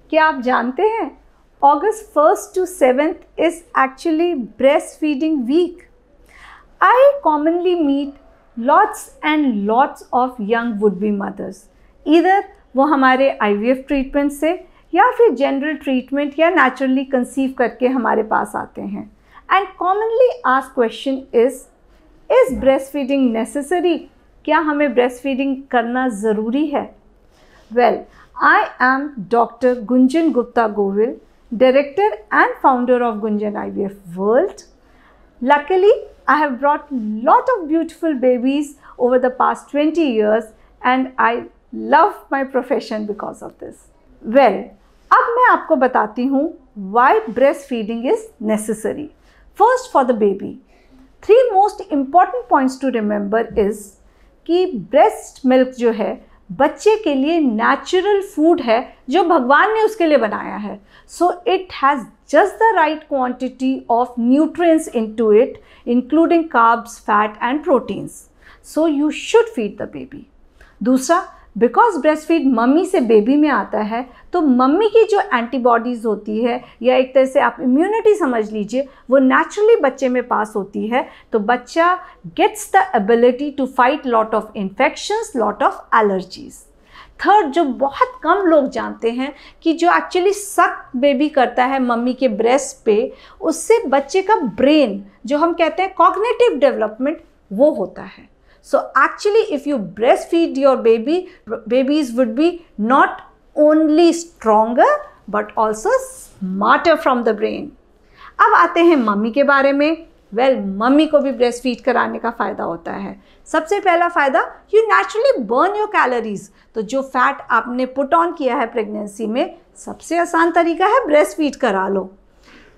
क्या आप जानते हैं August 1st to 7th is actually breastfeeding week. I commonly meet lots and lots of young would-be mothers. Either वो हमारे IVF treatment से या फिर जनरल ट्रीटमेंट या नेचुरली कंसीव करके हमारे पास आते हैं. And commonly asked question is breast feeding necessary? क्या हमें ब्रेस्ट फीडिंग करना ज़रूरी है? Well, I am doctor Gunjan Gupta Govil, director and founder of Gunjan IVF world. Luckily, I have brought lot of beautiful babies over the past 20 years and I love my profession because of this. Well, अब मैं आपको बताती हूँ why breastfeeding is necessary. First, for the baby. 3 most important points to remember is कि breast milk जो है बच्चे के लिए नेचुरल फूड है जो भगवान ने उसके लिए बनाया है. So it has just the right quantity of nutrients into it, including carbs, fat and proteins. So you should feed the baby. दूसरा, because breastfeed मम्मी से बेबी में आता है तो मम्मी की जो एंटीबॉडीज़ होती है या एक तरह से आप इम्यूनिटी समझ लीजिए वो नेचुरली बच्चे में पास होती है, तो बच्चा gets the ability to fight lot of infections, lot of allergies. Third, जो बहुत कम लोग जानते हैं कि जो एक्चुअली सक बेबी करता है मम्मी के ब्रेस्ट पे, उससे बच्चे का ब्रेन जो हम कहते हैं कॉग्निटिव डेवलपमेंट वो होता है. So actually if you breast feed your babies would be not only stronger but also smarter from the brain. अब आते हैं मम्मी के बारे में. वेल, मम्मी को भी ब्रेस्ट फीड कराने का फ़ायदा होता है. सबसे पहला फ़ायदा, you naturally burn your calories. तो जो फैट आपने पुट ऑन किया है प्रेगनेंसी में, सबसे आसान तरीका है ब्रेस्ट फीड करा लो.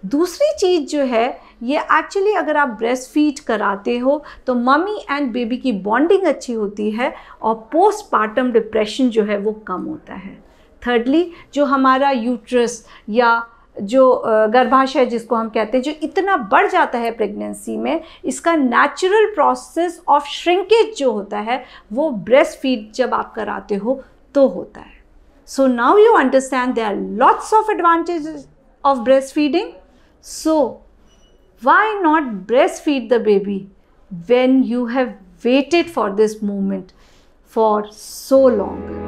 दूसरी चीज़ जो है, ये एक्चुअली अगर आप ब्रेस्ट फीड कराते हो तो मम्मी एंड बेबी की बॉन्डिंग अच्छी होती है और पोस्टपार्टम डिप्रेशन जो है वो कम होता है. थर्डली, जो हमारा यूट्रस या जो गर्भाशय जिसको हम कहते हैं, जो इतना बढ़ जाता है प्रेगनेंसी में, इसका नेचुरल प्रोसेस ऑफ श्रिंकेज जो होता है वो ब्रेस्ट फीड जब आप कराते हो तो होता है. So now you understand there are lots of advantages of breast feeding. So why not breast feed the baby when you have waited for this moment for so long.